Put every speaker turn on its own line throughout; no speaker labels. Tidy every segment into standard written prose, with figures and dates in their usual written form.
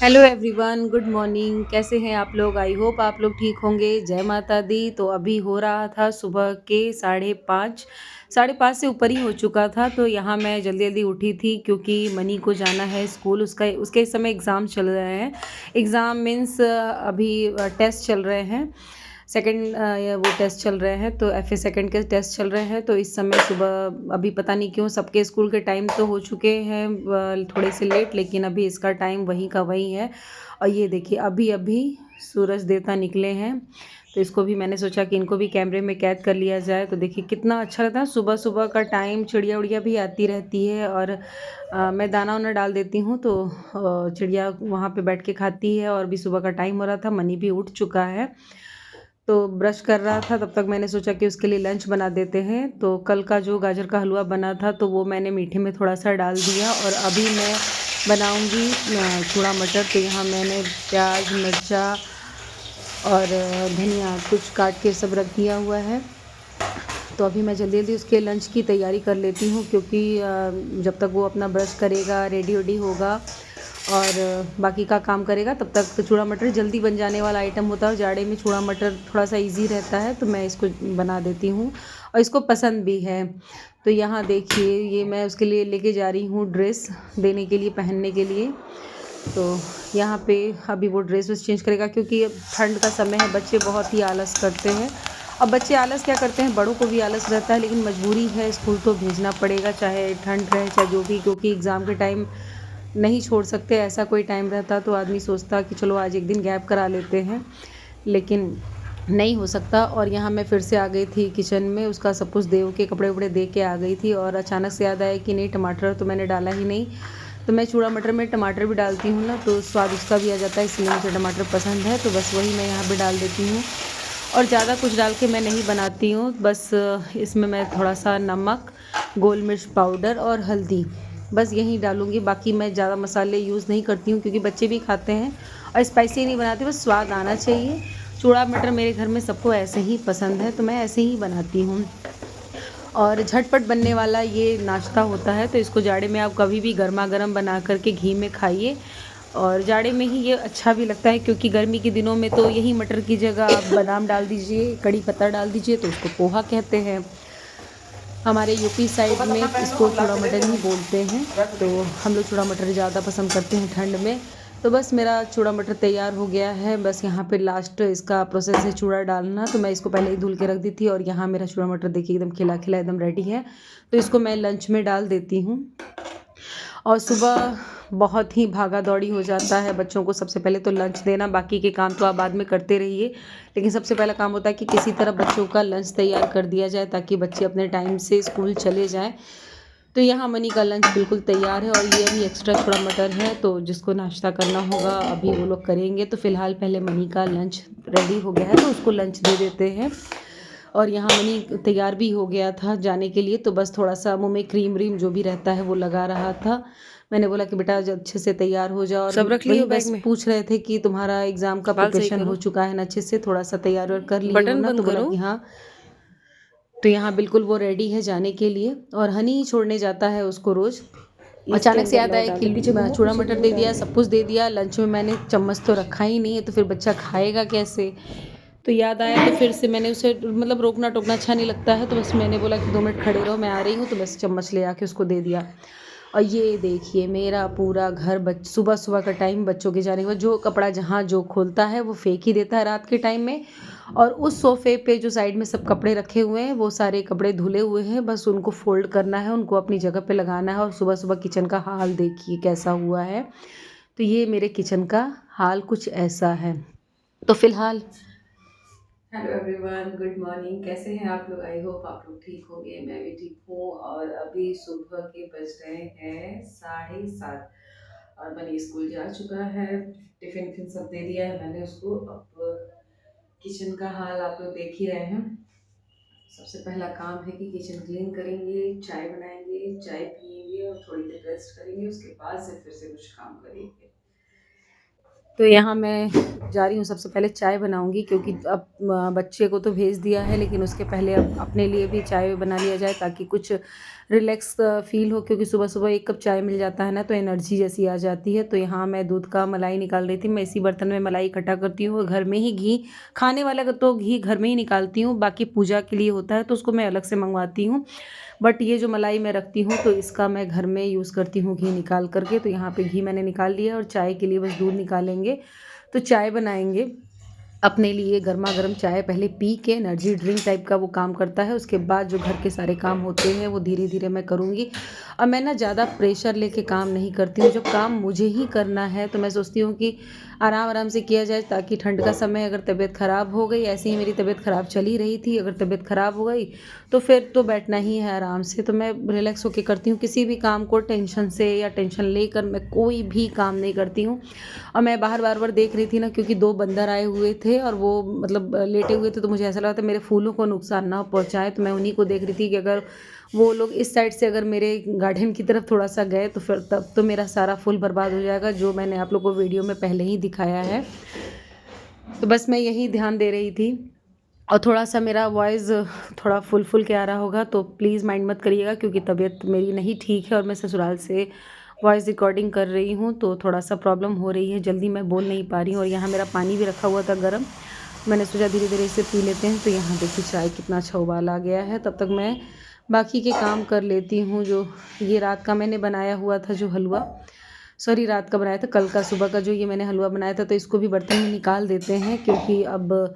Hello everyone, good morning. कैसे हैं आप लोग? आई होप आप लोग ठीक होंगे। जय माता दी। तो अभी हो रहा था सुबह के 5:30, 5:30 से ऊपर ही हो चुका था। तो यहाँ मैं जल्दी जल्दी उठी थी क्योंकि मनी को जाना है स्कूल। उसका उसके इस समय एग्ज़ाम चल रहे हैं। एग्ज़ाम मीन्स अभी टेस्ट चल रहे हैं। सेकंड वो टेस्ट चल रहे हैं, तो एफ ए सेकंड के टेस्ट चल रहे हैं। तो इस समय सुबह अभी पता नहीं क्यों सबके स्कूल के टाइम तो हो चुके हैं थोड़े से लेट, लेकिन अभी इसका टाइम वही का वही है। और ये देखिए अभी अभी सूरज देवता निकले हैं। तो इसको भी मैंने सोचा कि इनको भी कैमरे में कैद कर लिया जाए। तो देखिए कितना अच्छा लगता है सुबह सुबह का टाइम। चिड़िया उड़िया भी आती रहती है और मैं दाना वाना डाल देती हूँ, तो चिड़िया वहाँ पे बैठ के खाती है। और भी सुबह का टाइम हो रहा था, मनी भी उठ चुका है। तो ब्रश कर रहा था, तब तक मैंने सोचा कि उसके लिए लंच बना देते हैं। तो कल का जो गाजर का हलवा बना था तो वो मैंने मीठे में थोड़ा सा डाल दिया। और अभी मैं बनाऊंगी चूड़ा मटर। तो यहाँ मैंने प्याज, मिर्चा और धनिया कुछ काट के सब रख दिया हुआ है। तो अभी मैं जल्दी जल्दी उसके लंच की तैयारी कर लेती हूँ, क्योंकि जब तक वो अपना ब्रश करेगा, रेडी वेडी होगा और बाकी का काम करेगा, तब तक तो चूड़ा मटर जल्दी बन जाने वाला आइटम होता है। और जाड़े में चूड़ा मटर थोड़ा सा इजी रहता है, तो मैं इसको बना देती हूँ और इसको पसंद भी है। तो यहाँ देखिए ये मैं उसके लिए लेके जा रही हूँ ड्रेस देने के लिए, पहनने के लिए। तो यहाँ पे अभी वो ड्रेस वेस चेंज करेगा, क्योंकि अब ठंड का समय है, बच्चे बहुत ही आलस करते हैं। अब बच्चे आलस क्या करते हैं, बड़ों को भी आलस रहता है, लेकिन मजबूरी है, स्कूल तो भेजना पड़ेगा, चाहे ठंड रहे चाहे जो भी। क्योंकि एग्ज़ाम के टाइम नहीं छोड़ सकते। ऐसा कोई टाइम रहता तो आदमी सोचता कि चलो आज एक दिन गैप करा लेते हैं, लेकिन नहीं हो सकता। और यहाँ मैं फिर से आ गई थी किचन में, उसका सब कुछ देव के कपड़े वपड़े दे के आ गई थी। और अचानक से याद आया कि नहीं, टमाटर तो मैंने डाला ही नहीं। तो मैं चूड़ा मटर में टमाटर भी डालती हूँ ना, तो स्वाद उसका भी आ जाता है, इसलिए मुझे टमाटर पसंद है। तो बस वही मैं यहाँ पे डाल देती हूँ। और ज़्यादा कुछ डाल के मैं नहीं बनाती हूँ। बस इसमें मैं थोड़ा सा नमक, गोल मिर्च पाउडर और हल्दी, बस यही डालूँगी। बाकी मैं ज़्यादा मसाले यूज़ नहीं करती हूँ, क्योंकि बच्चे भी खाते हैं और स्पाइसी नहीं बनाती, बस स्वाद आना चाहिए। चूड़ा मटर मेरे घर में सबको ऐसे ही पसंद है, तो मैं ऐसे ही बनाती हूँ। और झटपट बनने वाला ये नाश्ता होता है, तो इसको जाड़े में आप कभी भी गर्मा गर्म बना करके घी में खाइए। और जाड़े में ही ये अच्छा भी लगता है, क्योंकि गर्मी के दिनों में तो यही मटर की जगह आप बादाम डाल दीजिए, कड़ी पत्ता डाल दीजिए, तो उसको पोहा कहते हैं। हमारे यूपी साइड में इसको चूड़ा मटर ही बोलते हैं। तो हम लोग चूड़ा मटर ज़्यादा पसंद करते हैं ठंड में। तो बस मेरा चूड़ा मटर तैयार हो गया है। बस यहाँ पे लास्ट इसका प्रोसेस है चूड़ा डालना। तो मैं इसको पहले ही धुल के रख दी थी, और यहाँ मेरा चूड़ा मटर देखिए एकदम खिला खिला एकदम रेडी है। तो इसको मैं लंच में डाल देती हूँ। और सुबह बहुत ही भागा दौड़ी हो जाता है। बच्चों को सबसे पहले तो लंच देना, बाकी के काम तो आप बाद में करते रहिए, लेकिन सबसे पहला काम होता है कि किसी तरह बच्चों का लंच तैयार कर दिया जाए, ताकि बच्चे अपने टाइम से स्कूल चले जाएं। तो यहाँ मनी का लंच बिल्कुल तैयार है, और ये अभी एक्स्ट्रा थोड़ा मटर है, तो जिसको नाश्ता करना होगा अभी वो लोग करेंगे। तो फ़िलहाल पहले मनी का लंच रेडी हो गया है, तो उसको लंच दे देते हैं। और यहाँ मनी तैयार भी हो गया था जाने के लिए, तो बस थोड़ा सा मुंह में क्रीम व्रीम जो भी रहता है वो लगा रहा था। मैंने बोला कि बेटा जब अच्छे से तैयार हो जाओ। और
सब रख लिए
वही
हो बैग
बस
में।
पूछ रहे थे कि तुम्हारा एग्ज़ाम का
बाल सही
प्रिपरेशन हो
करो।
चुका है ना, अच्छे से थोड़ा सा तैयार और कर लिए हो
बटन
ना। तो
बंद
बोला
करो।
कि हाँ। तो यहाँ बिल्कुल वो रेडी है जाने के लिए, और हनी ही छोड़ने जाता है उसको रोज़।
इसके
अचानक से
अंदर
याद
लो
आया
डाल
कि
दो, पीछे घूमो,
चूड़ा
पीछे
मटर
घूमो
दे
डाल
दिया,
दो।
सब कुछ दे दिया, लंच में मैंने चम्मच तो रखा ही नहीं है, तो फिर बच्चा खाएगा कैसे। तो याद आया, तो फिर से मैंने उसे मतलब रोकना टोकना अच्छा नहीं लगता है, तो बस मैंने बोला कि 2 मिनट खड़े रहो, मैं आ रही हूँ। तो बस चम्मच ले आके उसको दे दिया। और ये देखिए मेरा पूरा घर सुबह सुबह का टाइम, बच्चों के जाने के बाद जो कपड़ा जहाँ जो खोलता है वो फेंक ही देता है रात के टाइम में। और उस सोफ़े पे जो साइड में सब कपड़े रखे हुए हैं, वो सारे कपड़े धुले हुए हैं, बस उनको फ़ोल्ड करना है, उनको अपनी जगह पे लगाना है। और सुबह सुबह किचन का हाल देखिए कैसा हुआ है। तो ये मेरे किचन का हाल कुछ ऐसा है। तो फिलहाल हेलो एवरीवन, गुड मॉर्निंग। कैसे हैं आप लोग? आई होप आप लोग ठीक होंगे। मैं भी ठीक हूँ। और अभी सुबह के बज रहे हैं 7:30, और बनी स्कूल जा चुका है। टिफ़िन फिन सब दे दिया है मैंने उसको। अब किचन का हाल आप लोग देख ही रहे हैं। सबसे पहला काम है कि किचन क्लीन करेंगे, चाय बनाएंगे, चाय पियेंगे और थोड़ी देर रेस्ट करेंगे। उसके बाद से फिर से कुछ काम करेंगे। तो यहाँ मैं जा रही हूँ, सबसे पहले चाय बनाऊँगी क्योंकि अब बच्चे को तो भेज दिया है, लेकिन उसके पहले अब अपने लिए भी चाय बना लिया जाए ताकि कुछ रिलैक्स फ़ील हो, क्योंकि सुबह-सुबह 1 कप चाय मिल जाता है ना तो एनर्जी जैसी आ जाती है। तो यहाँ मैं दूध का मलाई निकाल रही थी, मैं इसी बर्तन में मलाई इकट्ठा करती हूँ और घर में ही घी, खाने वाला का तो घी घर में ही निकालती हूँ, बाकी पूजा के लिए होता है तो उसको मैं अलग से मँगवाती हूँ। बट ये जो मलाई मैं रखती हूँ तो इसका मैं घर में यूज़ करती हूँ घी निकाल कर के। तो यहाँ पे घी मैंने निकाल लिया और चाय के लिए बस दूध निकालेंगे, तो चाय बनाएँगे। अपने लिए गरमा-गरम चाय पहले पी के एनर्जी ड्रिंक टाइप का वो काम करता है, उसके बाद जो घर के सारे काम होते हैं वो धीरे-धीरे मैं करूँगी। और मैं ना ज़्यादा प्रेशर लेके काम नहीं करती हूँ, जब काम मुझे ही करना है तो मैं सोचती हूँ कि आराम-आराम से किया जाए, ताकि ठंड का समय अगर तबीयत ख़राब हो गई, ऐसे ही मेरी तबीयत ख़राब चल ही रही थी, अगर तबीयत ख़राब हो गई तो फिर तो बैठना ही है आराम से। तो मैं रिलैक्स होके करती हूँ, किसी भी काम को टेंशन से या टेंशन लेकर मैं कोई भी काम नहीं करती हूँ। और मैं बाहर बार-बार देख रही थी ना, क्योंकि 2 बंदर आए हुए थे और वो मतलब लेटे हुए थे, तो मुझे ऐसा लगा था मेरे फूलों को नुकसान ना पहुँचाएँ, तो मैं उन्हीं को देख रही थी कि अगर वो लोग इस साइड से अगर मेरे गार्डन की तरफ थोड़ा-सा गए तो फिर तब तो मेरा सारा फूल बर्बाद हो जाएगा, जो मैंने आप लोगों को वीडियो में पहले ही दिखाया है। तो बस मैं यही ध्यान दे रही थी। और थोड़ा-सा मेरा वॉइस थोड़ा फूल-फूल के आ रहा होगा तो प्लीज़ माइंड मत करिएगा, क्योंकि तबीयत मेरी नहीं ठीक है और मैं ससुराल से वॉइस रिकॉर्डिंग कर रही हूँ, तो थोड़ा-सा प्रॉब्लम हो रही है, जल्दी मैं बोल नहीं पा रही हूँ। और यहाँ मेरा पानी भी रखा हुआ था गरम, मैंने सोचा धीरे-धीरे इसे पी लेते हैं। तो यहाँ देखिए चाय कितना अच्छा उबाल आ गया है, तब तक मैं बाकी के काम कर लेती हूँ। जो ये रात का मैंने बनाया हुआ था जो हलवा, सॉरी रात का बनाया था, कल का सुबह का जो ये मैंने हलवा बनाया था, तो इसको भी बर्तन में निकाल देते हैं, क्योंकि अब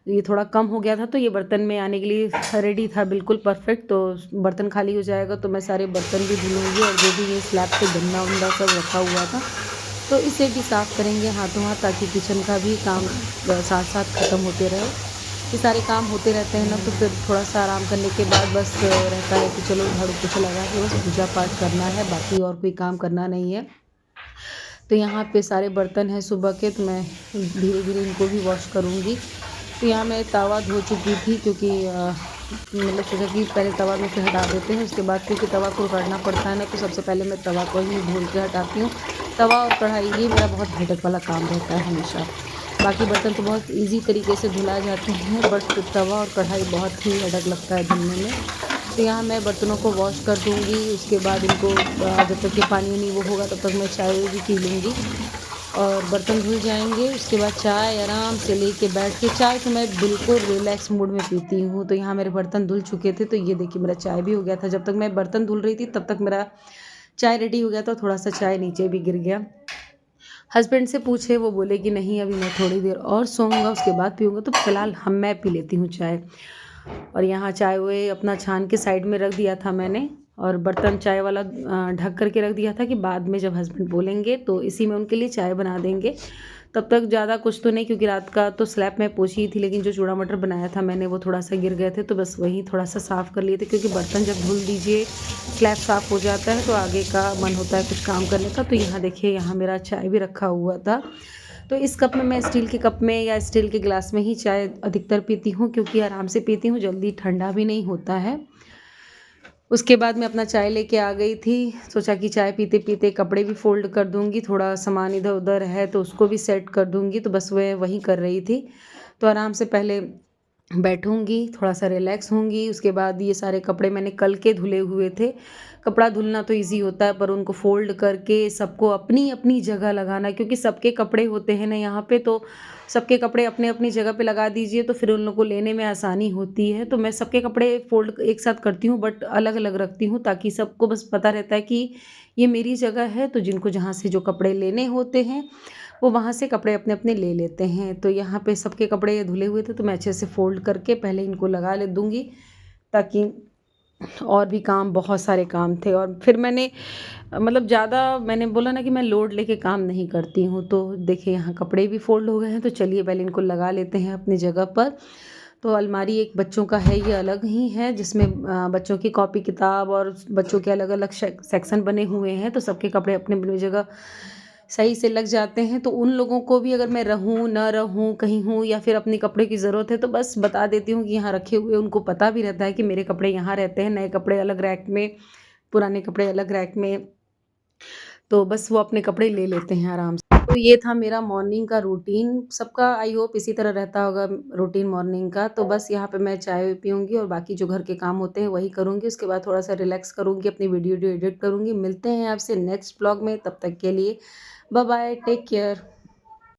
ये थोड़ा कम हो गया था तो ये बर्तन में आने के लिए रेडी था बिल्कुल परफेक्ट। तो बर्तन खाली हो जाएगा तो मैं सारे बर्तन भी धुलूँगी, और जो भी ये स्लैब पे गंदा-वंदा सब रखा हुआ था तो इसे भी साफ़ करेंगे हाथों हाथ, ताकि किचन का भी काम साथ-साथ ख़त्म होते रहे। ये सारे काम होते रहते हैं ना, तो फिर थोड़ा-सा आराम करने के बाद बस रहता है कि चलो झाड़ू पोछा लगा के बस पूजा पाठ करना है, बाकी और कोई काम करना नहीं है। तो यहाँ पे सारे बर्तन हैं सुबह के, तो मैं धीरे-धीरे इनको भी वॉश करूँगी। तो यहाँ मैं तवा धो चुकी थी, क्योंकि मतलब सोचा कि पहले तवा में से हटा देते हैं, उसके बाद क्योंकि तवा को रगड़ना पड़ता है ना, तो सबसे पहले मैं तवा को ही धुल के हटाती हूँ। तवा और कढ़ाई ये मेरा बहुत हेडेक वाला काम रहता है हमेशा। बाकी बर्तन तो बहुत ईज़ी तरीके से धुला जाते हैं, बट तवा और कढ़ाई बहुत ही हेडेक लगता है धुलने में। तो यहाँ मैं बर्तनों को वॉश कर दूँगी, उसके बाद इनको जब तक ये पानी नहीं वो होगा तब तक मैं चाय भी पी लूँगी और बर्तन धुल जाएँगे। उसके बाद चाय आराम से लेके बैठ के, चाय तो मैं बिल्कुल रिलैक्स मूड में पीती हूँ। तो यहाँ मेरे बर्तन धुल चुके थे, तो ये देखिए मेरा चाय भी हो गया था। जब तक मैं बर्तन धुल रही थी तब तक मेरा चाय रेडी हो गया था, थोड़ा-सा चाय नीचे भी गिर गया। हस्बैंड से पूछे, वो बोले कि नहीं अभी मैं थोड़ी देर और सोऊँगा उसके बाद पीऊँगा, तो फ़िलहाल मैं पी लेती हूँ चाय। और यहाँ चाय वाय अपना छान के साइड में रख दिया था मैंने, और बर्तन चाय वाला ढक कर के रख दिया था कि बाद में जब हस्बैंड बोलेंगे तो इसी में उनके लिए चाय बना देंगे। तब तक ज़्यादा कुछ तो नहीं, क्योंकि रात का तो स्लैब मैं पोंछी ही थी, लेकिन जो चूड़ा मटर बनाया था मैंने वो थोड़ा-सा गिर गए थे, तो बस वही थोड़ा-सा साफ़ कर लिए थे, क्योंकि बर्तन जब धुल दीजिए, स्लैब साफ़ हो जाता है तो आगे का मन होता है कुछ काम करने का। तो यहाँ देखिए यहाँ मेरा चाय भी रखा हुआ था। तो इस कप में, मैं स्टील के कप में या स्टील के गिलास में ही चाय अधिकतर पीती हूँ, क्योंकि आराम से पीती हूँ, जल्दी ठंडा भी नहीं होता है। उसके बाद मैं अपना चाय लेके आ गई थी, सोचा कि चाय पीते-पीते कपड़े भी फ़ोल्ड कर दूँगी, थोड़ा सामान इधर-उधर है तो उसको भी सेट कर दूँगी, तो बस मैं वही कर रही थी। तो आराम से पहले बैठूँगी, थोड़ा-सा रिलैक्स होंगी, उसके बाद ये सारे कपड़े मैंने कल के धुले हुए थे। कपड़ा धुलना तो ईज़ी होता है, पर उनको फ़ोल्ड करके सबको अपनी-अपनी जगह लगाना, क्योंकि सबके कपड़े होते हैं ना यहाँ पे, तो सबके कपड़े अपनी-अपनी जगह पे लगा दीजिए तो फिर उन लोग को लेने में आसानी होती है। तो मैं सबके कपड़े फ़ोल्ड एक साथ करती हूँ, बट अलग-अलग रखती हूँ, ताकि सबको बस पता रहता है कि ये मेरी जगह है, तो जिनको जहाँ से जो कपड़े लेने होते हैं, वो वहाँ से कपड़े अपने-अपने ले लेते हैं। तो यहाँ पे सबके कपड़े धुले हुए थे, तो मैं अच्छे से फ़ोल्ड करके पहले इनको लगा ले दूँगी, ताकि और भी काम, बहुत सारे काम थे। और फिर मैंने मतलब ज़्यादा, मैंने बोला ना कि मैं लोड लेके काम नहीं करती हूँ, तो देखिए यहाँ कपड़े भी फ़ोल्ड हो गए हैं, तो चलिए पहले इनको लगा लेते हैं अपनी जगह पर। तो अलमारी एक बच्चों का है, ये अलग ही है, जिसमें बच्चों की कॉपी किताब और बच्चों के अलग-अलग सेक्शन बने हुए हैं, तो सबके कपड़े अपनी-अपनी जगह सही से लग जाते हैं। तो उन लोगों को भी, अगर मैं रहूँ, ना रहूँ, कहीं हूँ या फिर अपने कपड़े की ज़रूरत है, तो बस बता देती हूँ कि यहाँ रखे हुए, उनको पता भी रहता है कि मेरे कपड़े यहाँ रहते हैं, नए कपड़े अलग रैक में, पुराने कपड़े अलग रैक में। तो बस वो अपने कपड़े ले लेते हैं आराम से। तो ये था मेरा मॉर्निंग का रूटीन। सबका आई होप इसी तरह रहता होगा रूटीन मॉर्निंग का। तो बस यहाँ पे मैं चाय पीऊँगी और बाकी जो घर के काम होते हैं वही करूँगी। उसके बाद थोड़ा-सा रिलैक्स करूँगी, अपनी वीडियो एडिट करूँगी। मिलते हैं आपसे नेक्स्ट व्लॉग में, तब तक के लिए बाय बाय, टेक केयर।